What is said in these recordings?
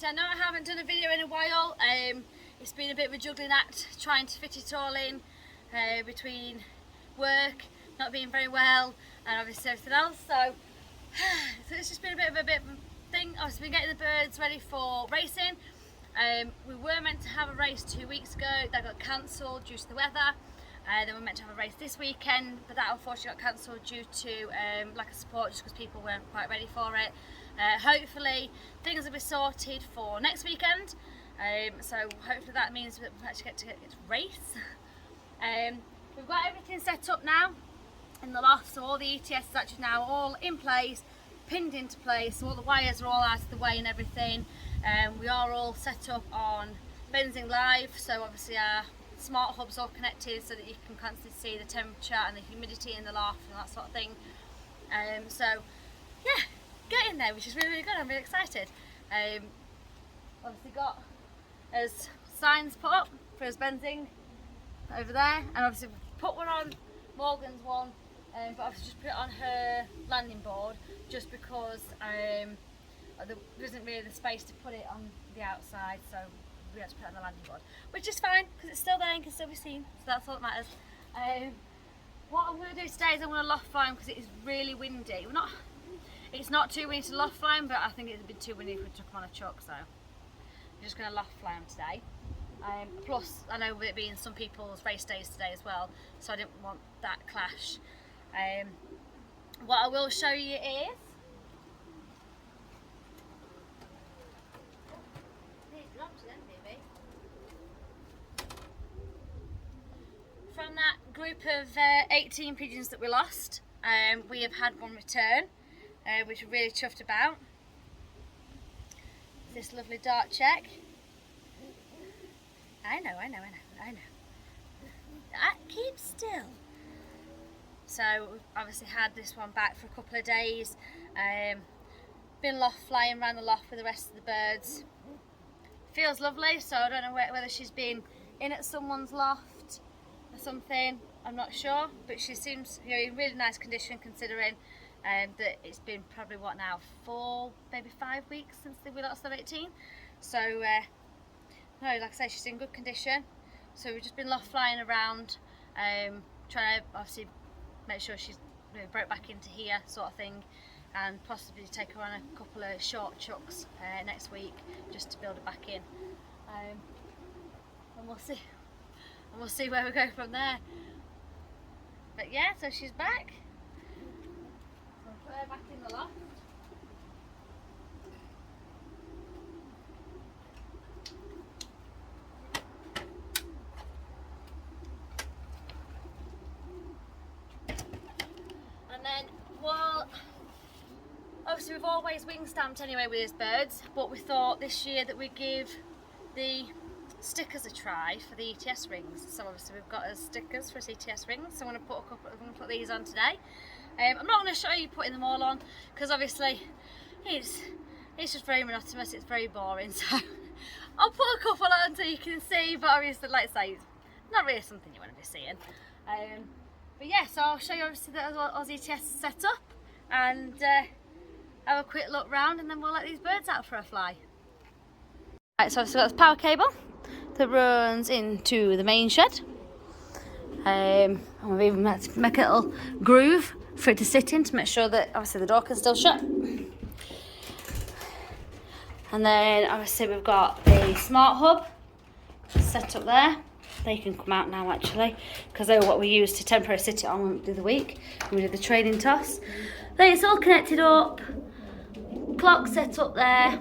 I know I haven't done a video in a while. It's been a bit of a juggling act trying to fit it all in between work, not being very well, and obviously everything else. So it's just been a bit of a thing. I've been getting the birds ready for racing. We were meant to have a race 2 weeks ago. That got cancelled due to the weather. Then we were meant to have a race this weekend, but that unfortunately got cancelled due to lack of support, just because people weren't quite ready for it. Hopefully things will be sorted for next weekend, so hopefully that means that we actually get to race. We've got everything set up now in the loft, so all the ETS is actually now all in place, pinned into place, so all the wires are all out of the way and everything. We are all set up on Benzing Live, so obviously our smart hub's all connected so that you can constantly see the temperature and the humidity in the loft and that sort of thing. So yeah, getting there, which is really, really good. I'm really excited. Obviously got as signs put up for us Benzing over there, and obviously put one on Morgan's one, but obviously just put it on her landing board just because there isn't really the space to put it on the outside, so we had to put it on the landing board, which is fine because it's still there and can still be seen, so that's all that matters. What I'm going to do today is I'm going to loft fly because it is really windy. It's not too windy to loft fly, but I think it would be too windy if we took them on a chuck, so I'm just going to loft fly them today. Plus, I know with it being some people's race days today as well, so I didn't want that clash. What I will show you is from that group of 18 pigeons that we lost, we have had one return, which we're really chuffed about. This lovely dark check. I know. Keep still. So we've obviously had this one back for a couple of days. Been loft flying around the loft with the rest of the birds. Feels lovely, so I don't know whether she's been in at someone's loft or something, I'm not sure, but she seems in really nice condition considering that it's been probably 4, maybe 5 weeks since we lost the 18. So no, like I say, she's in good condition. So we've just been loft flying around, trying to obviously make sure she's broke back into here sort of thing, and possibly take her on a couple of short chucks next week just to build her back in, and we'll see where we go from there. But yeah, so she's back. I'll put her back in the loft. And then, well, obviously we've always wing stamped anyway with these birds, but we thought this year that we'd give the stickers a try for the ETS rings. So obviously we've got us stickers for ETS rings, so I'm going to put these on today. I'm not going to show you putting them all on because obviously it's just very monotonous, it's very boring, so I'll put a couple on so you can see, but obviously, like I say, it's not really something you want to be seeing. But yeah, so I'll show you obviously that Aussie ETS is set up, and have a quick look round, and then we'll let these birds out for a fly. Right, so I've got this power cable that runs into the main shed, and we've even had to make a little groove for it to sit in to make sure that obviously the door can still shut. And then obviously we've got the smart hub set up there. They can come out now actually, because they were what we used to temporarily sit it on when we did the week, when we did the training toss. Then it's all connected up, clock set up there,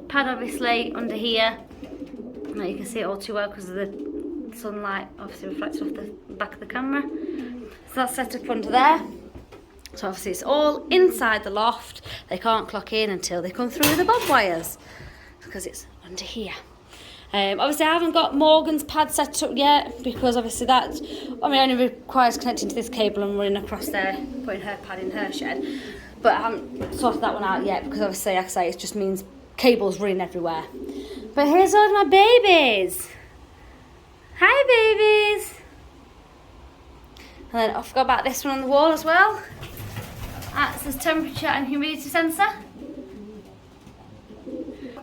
pad obviously under here. Now you can see it all too well because of the sunlight obviously reflected off the back of the camera. So that's set up under there. So obviously it's all inside the loft. They can't clock in until they come through the bob wires because it's under here. Obviously I haven't got Morgan's pad set up yet because obviously that only requires connecting to this cable and running across there, putting her pad in her shed. But I haven't sorted that one out yet because obviously, like I say, it just means cables running everywhere. But here's all my babies. Hi babies. And then I forgot about this one on the wall as well. That's the temperature and humidity sensor.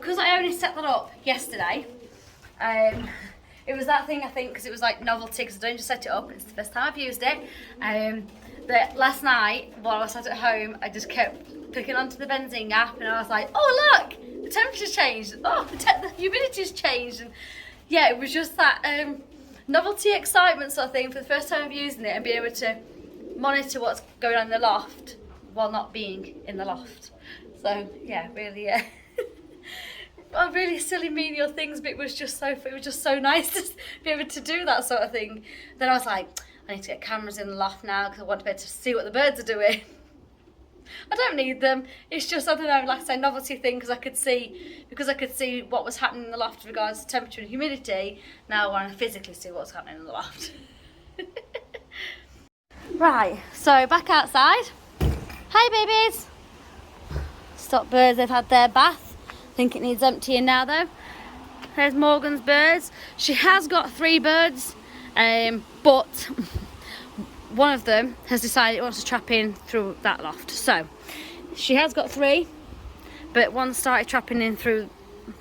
because I only set that up yesterday, it was that thing I think because it was like novelty because I don't just set it up, it's the first time I've used it. That last night while I was sat at home I just kept clicking onto the benzene app and I was like, oh look, the temperature's changed, oh the humidity's changed, and yeah, it was just that novelty excitement sort of thing for the first time of using it and being able to monitor what's going on in the loft while not being in the loft. So yeah, really really silly menial things, but it was just so nice to be able to do that sort of thing. Then I was like, I need to get cameras in the loft now because I want to be able to see what the birds are doing. I don't need them. It's just, I don't know, like I say, novelty thing because I could see what was happening in the loft with regards to temperature and humidity. Now I want to physically see what's happening in the loft. Right, so back outside. Hi babies. Stop birds, they've had their bath. I think it needs emptying now though. There's Morgan's birds. She has got 3 birds, but one of them has decided it wants to trap in through that loft. So she has got 3, but one started trapping in through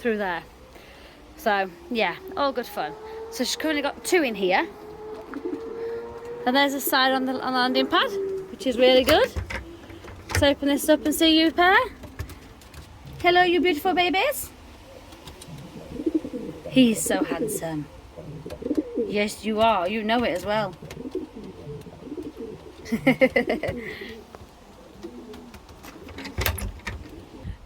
there. So yeah, all good fun. So she's currently got 2 in here. And there's a side on the landing pad, which is really good. Let's open this up and see you pair. Hello, you beautiful babies. He's so handsome. Yes, you are. You know it as well.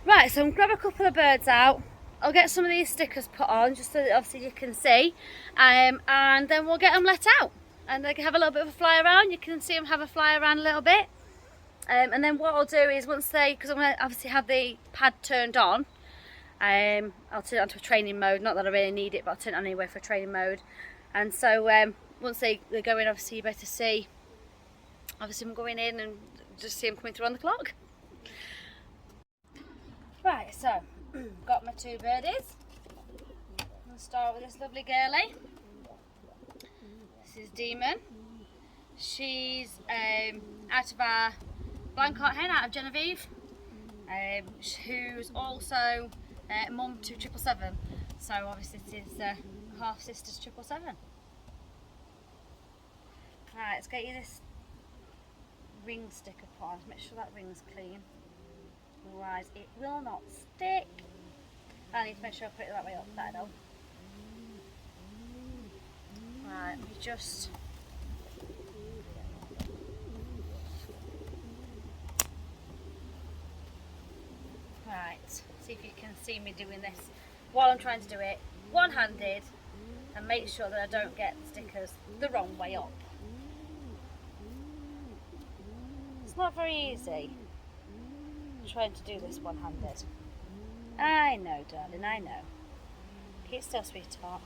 Right, so I'm gonna grab a couple of birds out. I'll get some of these stickers put on just so that obviously you can see. And then we'll get them let out. And they can have a little bit of a fly around. You can see them have a fly around a little bit. And then what I'll do is once because I'm going to obviously have the pad turned on, I'll turn it onto a training mode. Not that I really need it, but I'll turn it on anyway for training mode. And so once they go in, obviously you better see, obviously I'm going in and just see them coming through on the clock. Right, so got my 2 birdies. I'll start with this lovely girlie. This is Demon. She's out of our Blanchard hen out of Genevieve, who's also mum to 777. So obviously it is half sisters 777. Right, let's get you this ring sticker put on to make sure that ring's clean. Otherwise it will not stick. I need to make sure I put it that way up, that'll. Right, let me just see if you can see me doing this while I'm trying to do it one-handed and make sure that I don't get the stickers the wrong way up. It's not very easy trying to do this one-handed. I know, darling, I know. Keep still, sweetheart.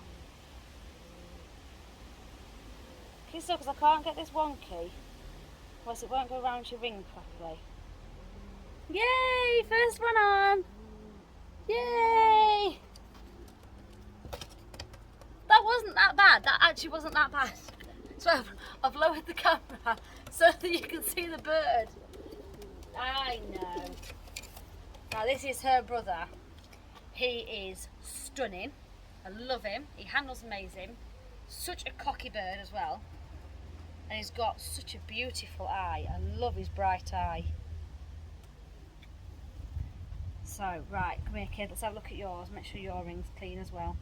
Keep still, because I can't get this wonky, otherwise it won't go around your ring properly. Yay! First one on! Yay! That wasn't that bad. That actually wasn't that bad. So I've lowered the camera so that you can see the bird. I know. Now this is her brother. He is stunning. I love him. He handles amazing. Such a cocky bird as well. And he's got such a beautiful eye. I love his bright eye. So, right, come here kid, let's have a look at yours. Make sure your ring's clean as well.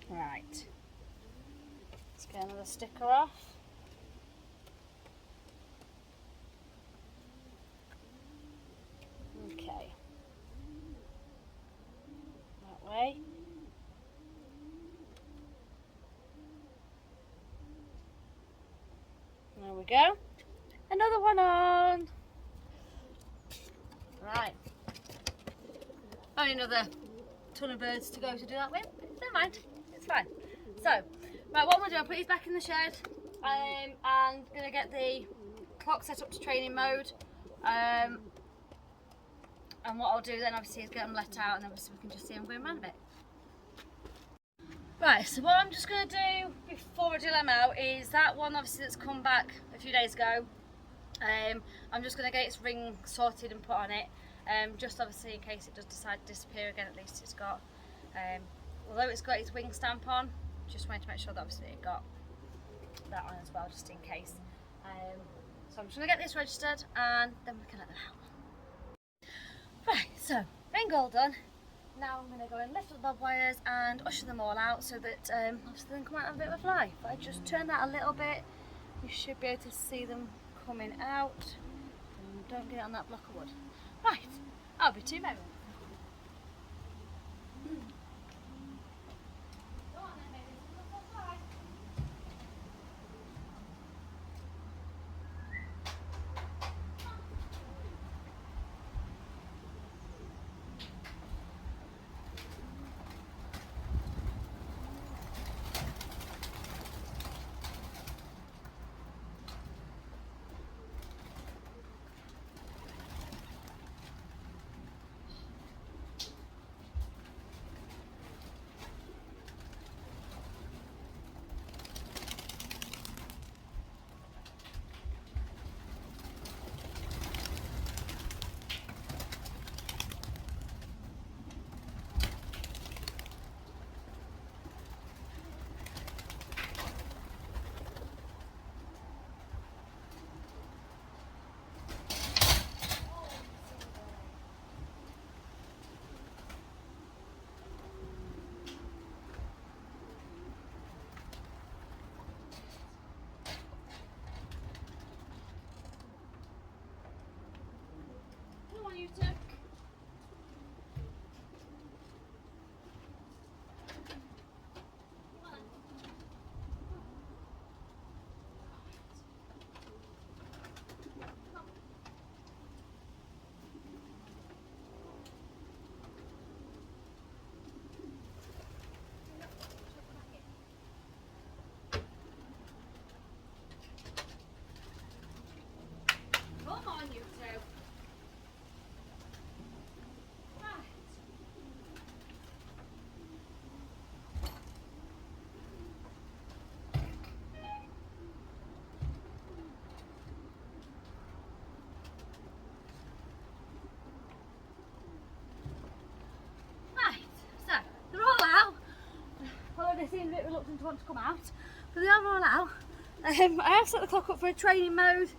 Right. Let's get another sticker off. Okay. That way. There we go. Another one on. Right. Only another ton of birds to go to do that with. Never mind. It's fine. So, right, what I'm going to do, I'll put these back in the shed. I'm going to get the clock set up to training mode. And what I'll do then obviously is get them let out and obviously we can just see them going around a bit. Right, so what I'm just going to do before I do them out is that one obviously that's come back a few days ago. I'm just going to get its ring sorted and put on it, just obviously in case it does decide to disappear again. At least it's got, although it's got its wing stamp on, just wanted to make sure that obviously it got that on as well, just in case. So I'm just going to get this registered and then we can let them out. Right, so ring all done. Now I'm going to go and lift up the bob wires and usher them all out so that obviously they can come out and have a bit of a fly. If I just turn that a little bit, you should be able to see them coming out. And don't get it on that block of wood. Right, I'll be 2 moments. You took. Come on, you two. They seem a bit reluctant to want to come out, but they are all out. I have set the clock up for a training mode,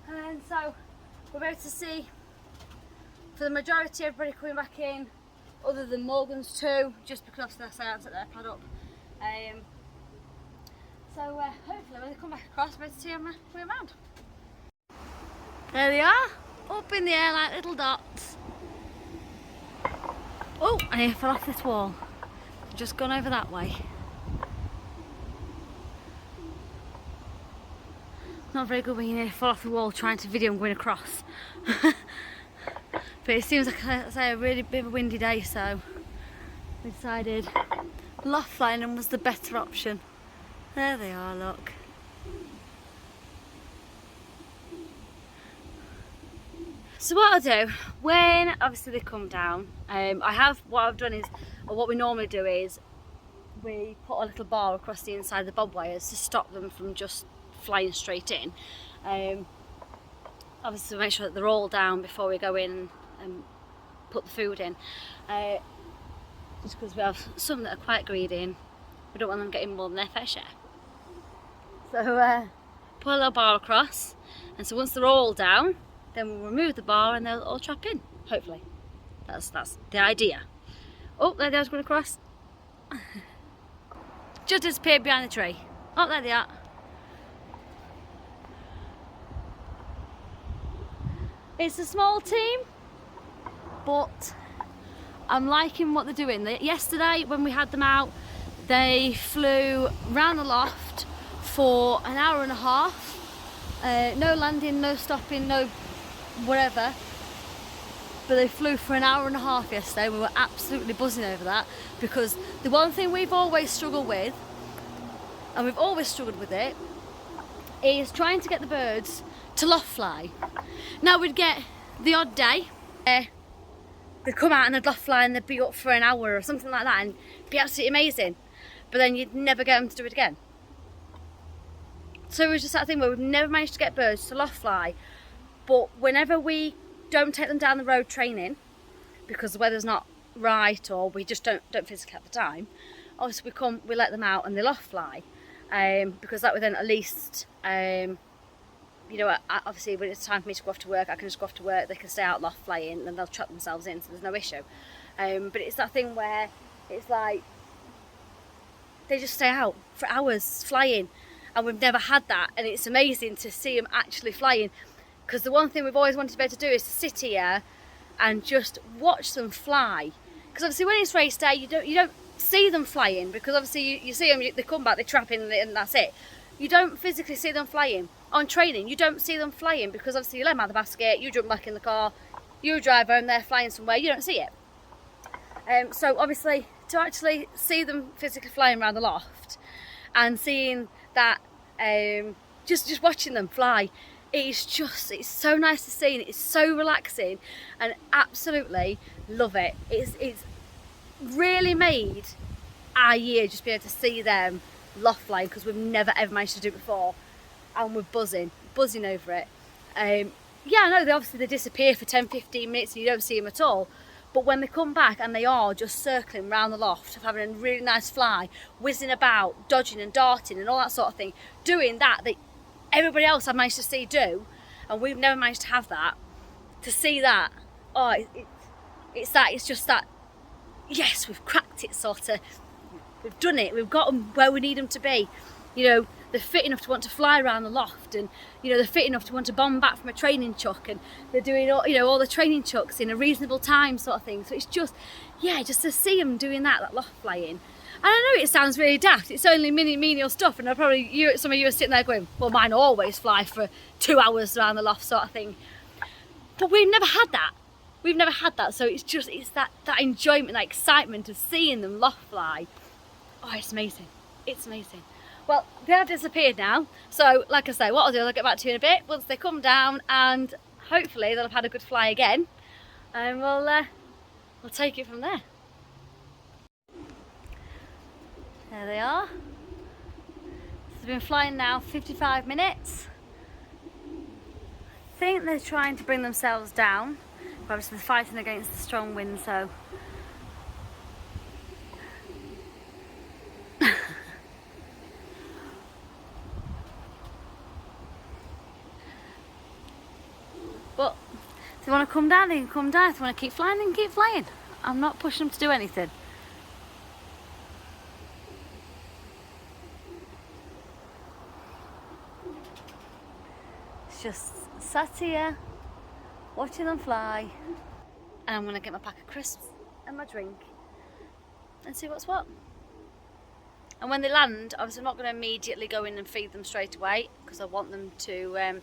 and so we're able to see for the majority everybody coming back in, other than Morgan's too, just because they're set their pad up. So hopefully when they come back across, we're able to see them coming around. There they are, up in the air like little dots. Oh, I nearly fell off this wall. Just gone over that way. Not very good when you fall off the wall trying to video and going across. But it seems like a really bit of a windy day, so we decided loft flying was the better option. There they are, look. So what I'll do, when obviously they come down, what I've done is, or what we normally do is, we put a little bar across the inside of the bob wires to stop them from just flying straight in. Obviously make sure that they're all down before we go in and put the food in. Just because we have some that are quite greedy and we don't want them getting more than their fair share. So put a little bar across, and so once they're all down, then we'll remove the bar and they'll all trap in, hopefully. That's the idea. Oh, there they are going across. Just disappeared behind the tree. Oh, there they are. It's a small team, but I'm liking what they're doing. Yesterday when we had them out, they flew round the loft for an hour and a half. No landing, no stopping, no whatever. But they flew for an hour and a half yesterday. We were absolutely buzzing over that, because the one thing we've always struggled with, and we've always struggled with it, is trying to get the birds to loft fly. Now we'd get the odd day, they'd come out and they'd loft fly and they'd be up for an hour or something like that and be absolutely amazing, but then you'd never get them to do it again. So it was just that thing where we've never managed to get birds to loft fly, but whenever we don't take them down the road training because the weather's not right, or we just don't physically have the time. Obviously we let them out and they loft fly, because that would then at least, you know, obviously when it's time for me to go off to work, I can just go off to work, they can stay out loft flying and they'll trap themselves in, so there's no issue. But it's that thing where it's like they just stay out for hours flying, and we've never had that, and it's amazing to see them actually flying, because the one thing we've always wanted to be able to do is to sit here and just watch them fly, because obviously when it's race day you don't see them flying, because obviously you see them, they come back, they trap in and that's it. You don't physically see them flying. On training you don't see them flying, because obviously you let them out of the basket, you jump back in the car, you drive home, they're flying somewhere, you don't see it. So obviously to actually see them physically flying around the loft and seeing that, just watching them fly, it's so nice to see, and it's so relaxing, and absolutely love it. It's really made our year just be able to see them loft flying, because we've never ever managed to do it before, and we're buzzing over it. Yeah, I know they disappear for 10-15 minutes and you don't see them at all, but when they come back and they are just circling around the loft, having a really nice fly, whizzing about, dodging and darting and all that sort of thing, doing that everybody else I've managed to see do, and we've never managed to have that, to see that, oh, it's just that, yes, we've cracked it, sort of, we've done it, we've got them where we need them to be. You know, they're fit enough to want to fly around the loft, and you know, they're fit enough to want to bomb back from a training chuck, and they're doing all, you know, all the training chucks in a reasonable time, sort of thing. So it's just, yeah, just to see them doing that loft flying. And I know it sounds really daft, it's only menial stuff, and some of you are sitting there going, well, mine always fly for 2 hours around the loft, sort of thing. But we've never had that. We've never had that, so it's that enjoyment, that excitement of seeing them loft fly. Oh, it's amazing. It's amazing. Well, they have disappeared now, so like I say, what I'll do is I'll get back to you in a bit once they come down, and hopefully they'll have had a good fly again, and we'll take it from there. There they are. They've been flying now 55 minutes. I think they're trying to bring themselves down. Obviously they're fighting against the strong wind, so but if they want to come down, they can come down. If they want to keep flying, they can keep flying. I'm not pushing them to do anything. It's just sat here watching them fly, and I'm going to get my pack of crisps and my drink and see what's what. And when they land, obviously I'm not going to immediately go in and feed them straight away, because I want them to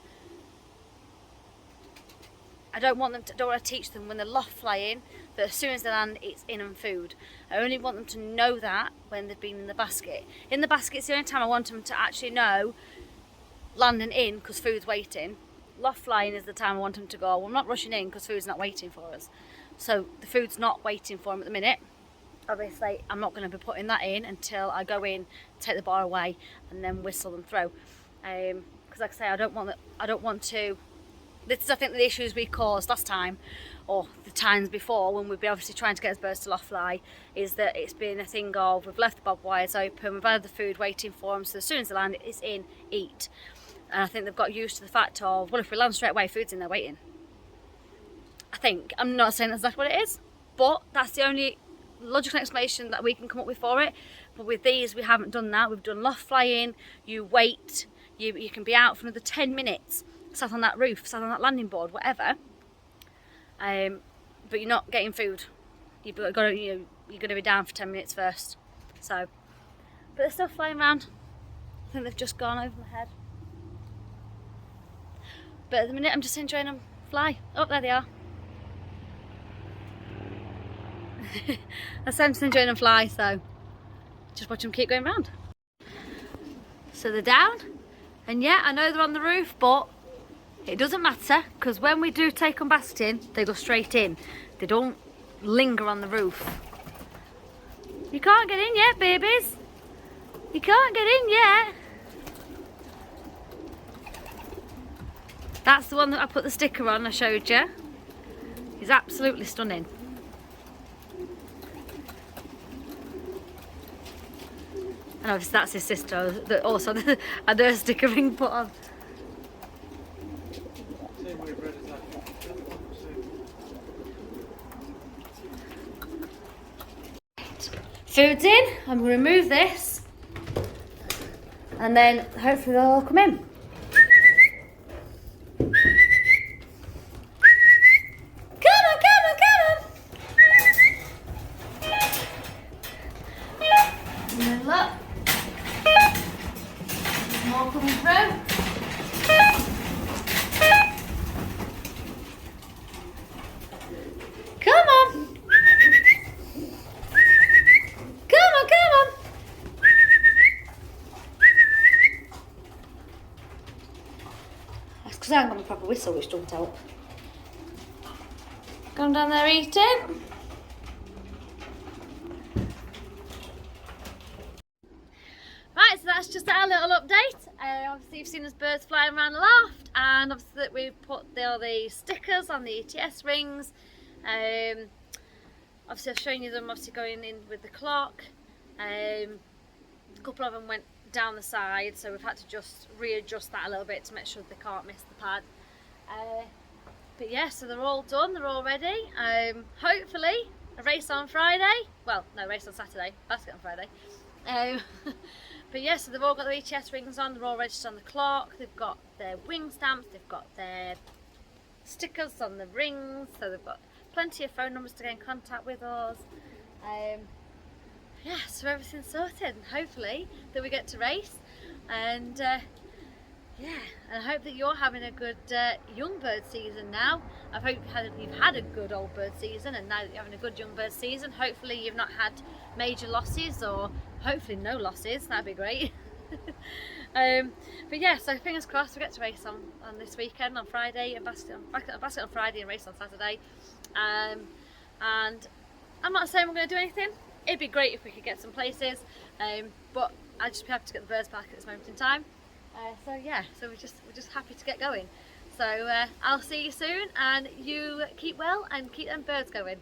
don't want to teach them when they're loft flying that as soon as they land, it's in and food. I only want them to know that when they've been in the basket. In the basket's the only time I want them to actually know landing in, because food's waiting. Loft flying is the time I want them to go, well, I'm not rushing in because food's not waiting for us. So the food's not waiting for them at the minute. Obviously I'm not going to be putting that in until I go in, take the bar away, and then whistle them through. Because like I say, I don't want to. This is, I think, the issues we caused last time, or the times before when we've been obviously trying to get us birds to loft fly, is that it's been a thing of we've left the bob wires open, we've had the food waiting for them, so as soon as they land, it's in, eat. And I think they've got used to the fact of, well, if we land straight away, food's in there waiting. I think. I'm not saying that's exactly what it is, but that's the only logical explanation that we can come up with for it. But with these, we haven't done that. We've done loft flying, you wait, you can be out for another 10 minutes, sat on that roof, sat on that landing board, whatever. But you're not getting food. You're going to be down for 10 minutes first. So, but they're still flying around. I think they've just gone over my head. But at the minute, I'm just enjoying them fly. Oh, there they are. I'm just enjoying them fly, so just watch them keep going round. So they're down, and yeah, I know they're on the roof, but it doesn't matter, because when we do take them basketing, they go straight in. They don't linger on the roof. You can't get in yet, babies. You can't get in yet. That's the one that I put the sticker on, I showed you. He's absolutely stunning. And obviously that's his sister that also had her sticker ring put on. Food's in. I'm going to remove this. And then hopefully they'll all come in. Come on, come on, come on. And then look. More coming through. Come on. Come on, come on. That's because I haven't got my proper whistle, which don't help. Going down there eating. Right, so that's just our little update. Obviously you've seen us birds flying around the loft, and obviously that we've put all the stickers on the ETS rings. Obviously I've shown you them obviously going in with the clock. A couple of them went down the side, so we've had to just readjust that a little bit to make sure they can't miss the pad. But yeah, so they're all done, they're all ready. Hopefully a race on Friday. Well, no, race on Saturday, basket on Friday. But yeah, so they've all got their ETS rings on, they're all registered on the clock, they've got their wing stamps, they've got their stickers on the rings, so they've got plenty of phone numbers to get in contact with us. Yeah, so everything's sorted, and hopefully that we get to race. And yeah, and I hope that you're having a good young bird season now. I hope you've had a good old bird season, and now that you're having a good young bird season, hopefully you've not had major losses, or hopefully no losses. That'd be great. But yeah, so fingers crossed we get to race on this weekend, on Friday, and basket on Friday and race on Saturday. And I'm not saying we're going to do anything. It'd be great if we could get some places, but I'd just be happy to get the birds back at this moment in time. So yeah, so we're just happy to get going. So I'll see you soon, and you keep well and keep them birds going.